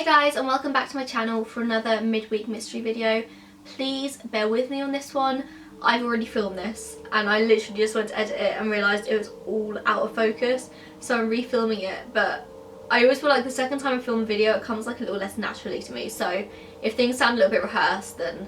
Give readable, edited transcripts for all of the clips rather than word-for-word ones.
guys, and welcome back to my channel for another midweek mystery video. Please bear with me on this one. I've already filmed this and I literally just went to edit it and realised it was all out of focus, so I'm refilming it. But I always feel like the second time I film a video it comes like a little less naturally to me, so if things sound a little bit rehearsed then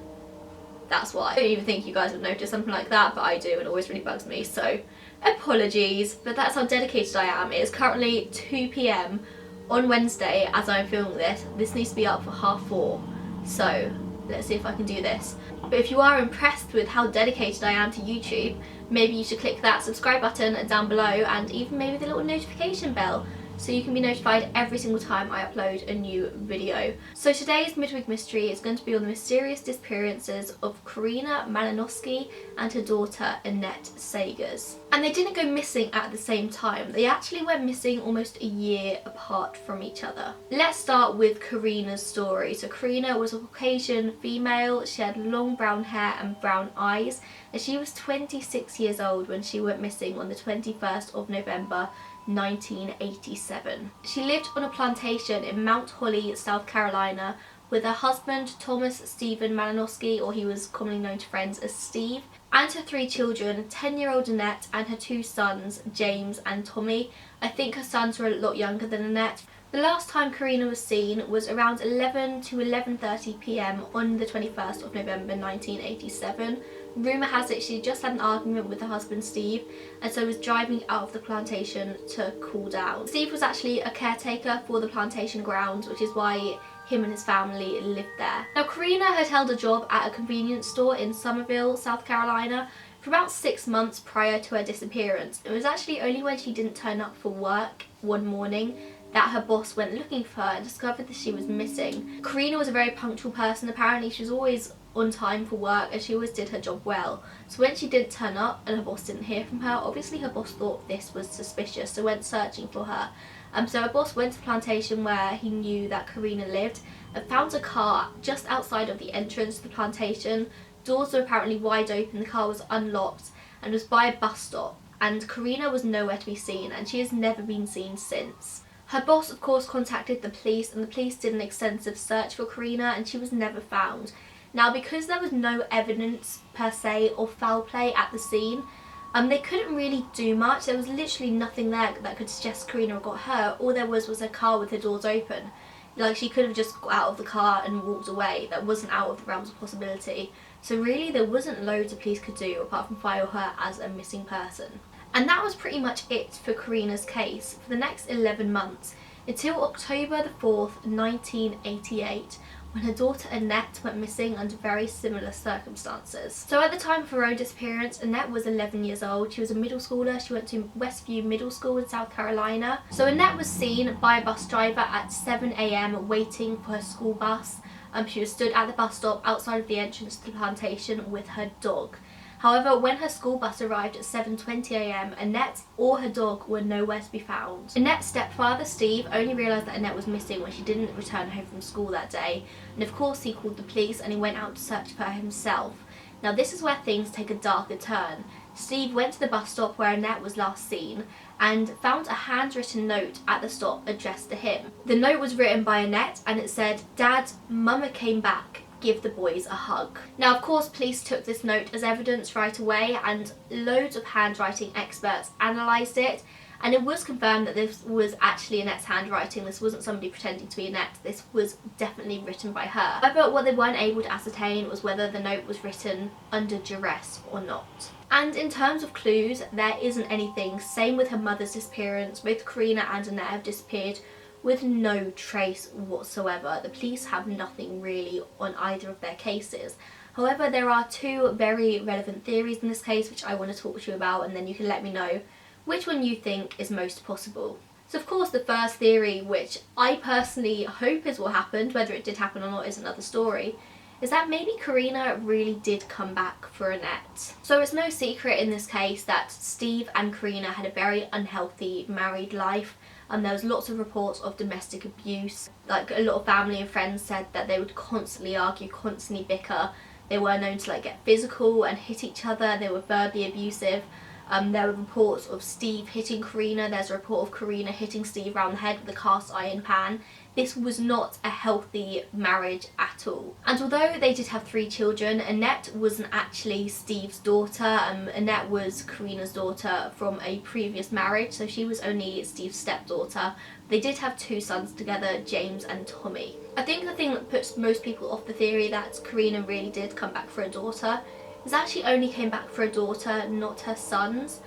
that's why. I don't even think you guys would notice something like that, but I do, and it always really bugs me, so apologies. But that's how dedicated I am. It is currently 2 PM on Wednesday as I'm filming this. This needs to be up for 4:30, so let's see if I can do this. But if you are impressed with how dedicated I am to YouTube, maybe you should click that subscribe button down below and even maybe the little notification bell so you can be notified every single time I upload a new video. So today's midweek mystery is going to be on the mysterious disappearances of Korrina Malinovsky and her daughter Annette Sagars. And they didn't go missing at the same time, they actually went missing almost a year apart from each other. Let's start with Karina's story. So Karina was a Caucasian female, she had long brown hair and brown eyes, and she was 26 years old when she went missing on the 21st of November 1987. She lived on a plantation in Mount Holly, South Carolina, with her husband Thomas Stephen Malinoski, or he was commonly known to friends as Steve, and her 3 children, 10-year-old Annette and her 2 sons, James and Tommy. I think her sons were a lot younger than Annette. The last time Karina was seen was around 11 to 11:30 PM on the 21st of November 1987. Rumour has it she just had an argument with her husband Steve and so was driving out of the plantation to cool down. Steve was actually a caretaker for the plantation grounds, which is why him and his family lived there. Now Karina had held a job at a convenience store in Summerville, South Carolina for about 6 months prior to her disappearance. It was actually only when she didn't turn up for work one morning that her boss went looking for her and discovered that she was missing. Karina was a very punctual person. Apparently she was always on time for work and she always did her job well. So when she didn't turn up and her boss didn't hear from her, obviously her boss thought this was suspicious, so went searching for her. So her boss went to the plantation where he knew that Karina lived and found a car just outside of the entrance to the plantation. Doors were apparently wide open, the car was unlocked and was by a bus stop, and Karina was nowhere to be seen and she has never been seen since. Her boss of course contacted the police and the police did an extensive search for Karina and she was never found. Now because there was no evidence per se of foul play at the scene, they couldn't really do much. There was literally nothing there that could suggest Karina got hurt. All there was a car with the doors open. Like, she could have just got out of the car and walked away. That wasn't out of the realms of possibility. So really there wasn't loads the police could do apart from file her as a missing person. And that was pretty much it for Karina's case for the next 11 months, until October the 4th, 1988, when her daughter Annette went missing under very similar circumstances. So at the time of her own disappearance, Annette was 11 years old. She was a middle schooler. She went to Westview Middle School in South Carolina. So Annette was seen by a bus driver at 7 AM waiting for her school bus. She was stood at the bus stop outside of the entrance to the plantation with her dog. However, when her school bus arrived at 7:20 AM, Annette or her dog were nowhere to be found. Annette's stepfather, Steve, only realised that Annette was missing when she didn't return home from school that day, and of course he called the police and he went out to search for her himself. Now this is where things take a darker turn. Steve went to the bus stop where Annette was last seen and found a handwritten note at the stop addressed to him. The note was written by Annette and it said, "Dad, Mama came back. Give the boys a hug." Now of course police took this note as evidence right away and loads of handwriting experts analysed it, and it was confirmed that this was actually Annette's handwriting. This wasn't somebody pretending to be Annette, this was definitely written by her. However, what they weren't able to ascertain was whether the note was written under duress or not. And in terms of clues, there isn't anything. Same with her mother's disappearance. Both Karina and Annette have disappeared with no trace whatsoever. The police have nothing really on either of their cases. However, there are 2 very relevant theories in this case which I want to talk to you about, and then you can let me know which one you think is most possible. So of course the first theory, which I personally hope is what happened, whether it did happen or not is another story, is that maybe Karina really did come back for Annette. So it's no secret in this case that Steve and Karina had a very unhealthy married life. There was lots of reports of domestic abuse. Like, a lot of family and friends said that they would constantly argue, constantly bicker. They were known to get physical and hit each other. They were verbally abusive. There were reports of Steve hitting Karina. There's a report of Karina hitting Steve around the head with a cast iron pan. this was not a healthy marriage at all. And although they did have 3 children, Annette wasn't actually Steve's daughter. Annette was Karina's daughter from a previous marriage, so she was only Steve's stepdaughter. They did have 2 sons together, James and Tommy. I think the thing that puts most people off the theory that Karina really did come back for a daughter is that she only came back for a daughter, not her sons.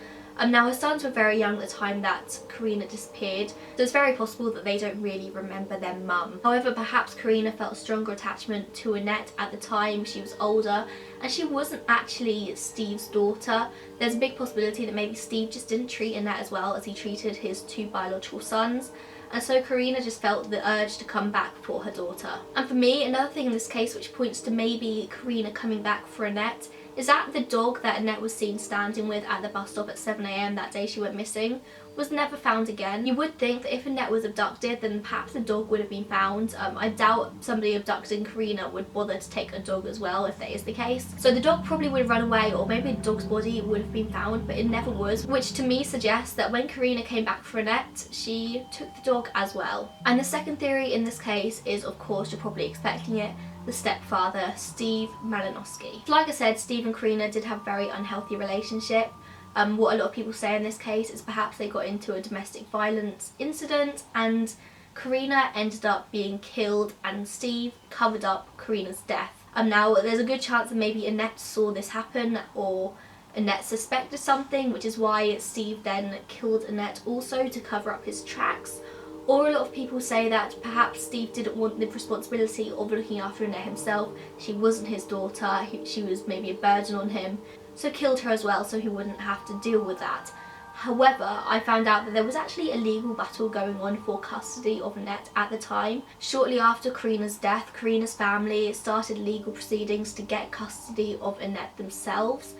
Now her sons were very young at the time that Karina disappeared, so it's very possible that they don't really remember their mum. However, perhaps Karina felt a stronger attachment to Annette at the time. She was older and she wasn't actually Steve's daughter. There's a big possibility that maybe Steve just didn't treat Annette as well as he treated his 2 biological sons, and so Karina just felt the urge to come back for her daughter. And for me, another thing in this case which points to maybe Karina coming back for Annette is that the dog that Annette was seen standing with at the bus stop at 7 AM that day she went missing was never found again. You would think that if Annette was abducted, then perhaps the dog would have been found. I doubt somebody abducting Karina would bother to take a dog as well if that is the case. So the dog probably would have run away, or maybe the dog's body would have been found, but it never was, which to me suggests that when Karina came back for Annette, she took the dog as well. And the second theory in this case is, of course, you're probably expecting it, the stepfather, Steve Malinovsky. Like I said, Steve and Karina did have a very unhealthy relationship. What a lot of people say in this case is perhaps they got into a domestic violence incident and Karina ended up being killed and Steve covered up Karina's death. Now there's a good chance that maybe Annette saw this happen, or Annette suspected something, which is why Steve then killed Annette also to cover up his tracks. Or a lot of people say that perhaps Steve didn't want the responsibility of looking after Annette himself. She wasn't his daughter, she was maybe a burden on him, so killed her as well so he wouldn't have to deal with that. However, I found out that there was actually a legal battle going on for custody of Annette at the time. Shortly after Karina's death, Karina's family started legal proceedings to get custody of Annette themselves.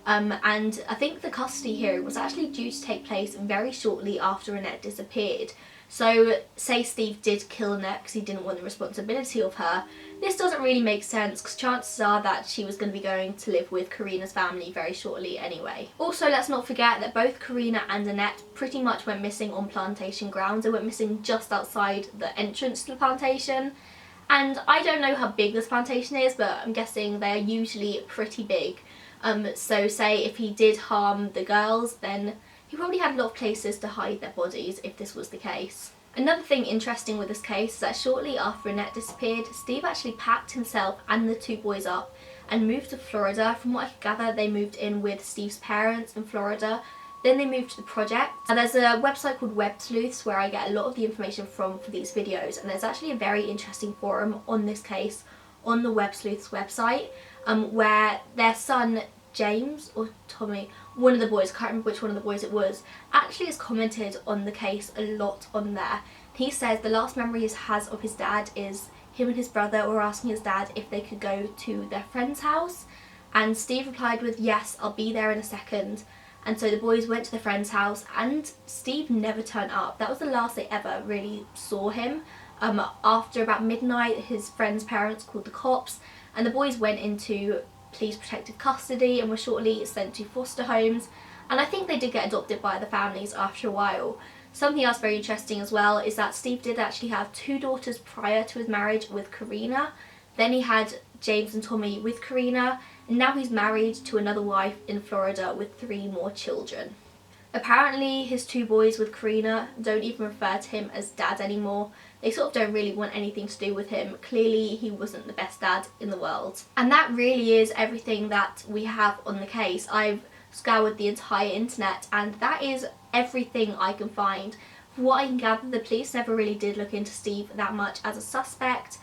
And I think the custody hearing was actually due to take place very shortly after Annette disappeared. So say Steve did kill Annette because he didn't want the responsibility of her, this doesn't really make sense because chances are that she was going to be going to live with Karina's family very shortly anyway. Also, let's not forget that both Karina and Annette pretty much went missing on plantation grounds. They went missing just outside the entrance to the plantation. And I don't know how big this plantation is, but I'm guessing they're usually pretty big. So say if he did harm the girls, then he probably had a lot of places to hide their bodies if this was the case. Another thing interesting with this case is that shortly after Annette disappeared, Steve actually packed himself and the 2 boys up and moved to Florida. From what I could gather, they moved in with Steve's parents in Florida. Then they moved to the project. And there's a website called Web Sleuths where I get a lot of the information from for these videos, and there's actually a very interesting forum on this case on the Web Sleuths website where their son James or Tommy, one of the boys, I can't remember which one of the boys it was, actually has commented on the case a lot on there. He says the last memory he has of his dad is him and his brother were asking his dad if they could go to their friend's house, and Steve replied with, "Yes, I'll be there in a second." And so the boys went to the friend's house and Steve never turned up. That was the last they ever really saw him. After about midnight, his friend's parents called the cops and the boys went into police protective custody and were shortly sent to foster homes, and I think they did get adopted by the families after a while. Something else very interesting as well is that Steve did actually have 2 daughters prior to his marriage with Karina. Then he had James and Tommy with Karina, and now he's married to another wife in Florida with 3 more children. Apparently his 2 boys with Karina don't even refer to him as dad anymore. They sort of don't really want anything to do with him. Clearly he wasn't the best dad in the world. And that really is everything that we have on the case. I've scoured the entire internet and that is everything I can find. From what I can gather, the police never really did look into Steve that much as a suspect.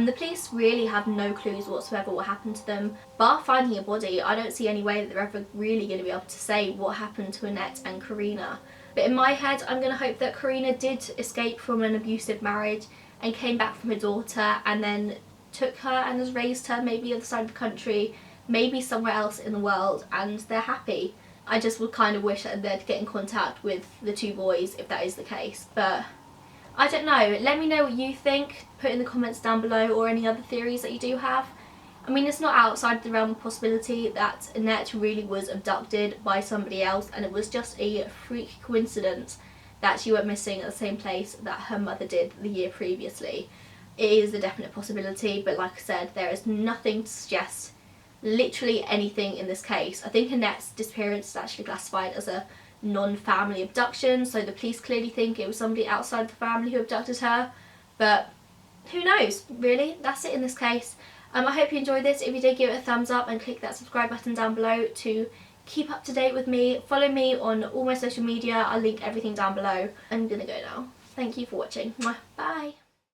The police really have no clues whatsoever what happened to them. Bar finding a body, I don't see any way that they're ever really going to be able to say what happened to Annette and Karina. But in my head, I'm going to hope that Karina did escape from an abusive marriage and came back from her daughter and then took her and has raised her maybe on the side of the country, maybe somewhere else in the world, and they're happy. I just would kind of wish that they'd get in contact with the 2 boys if that is the case. But I don't know. Let me know what you think. Put in the comments down below, or any other theories that you do have. I mean, it's not outside the realm of possibility that Annette really was abducted by somebody else and it was just a freak coincidence that she went missing at the same place that her mother did the year previously. It is a definite possibility, but like I said, there is nothing to suggest literally anything in this case. I think Annette's disappearance is actually classified as a non-family abduction, so the police clearly think it was somebody outside the family who abducted her, but who knows, really. That's it in this case. I hope you enjoyed this. If you did, give it a thumbs up and click that subscribe button down below to keep up to date with me. Follow me on all my social media. I'll link everything down below. I'm gonna go now. Thank you for watching. Bye.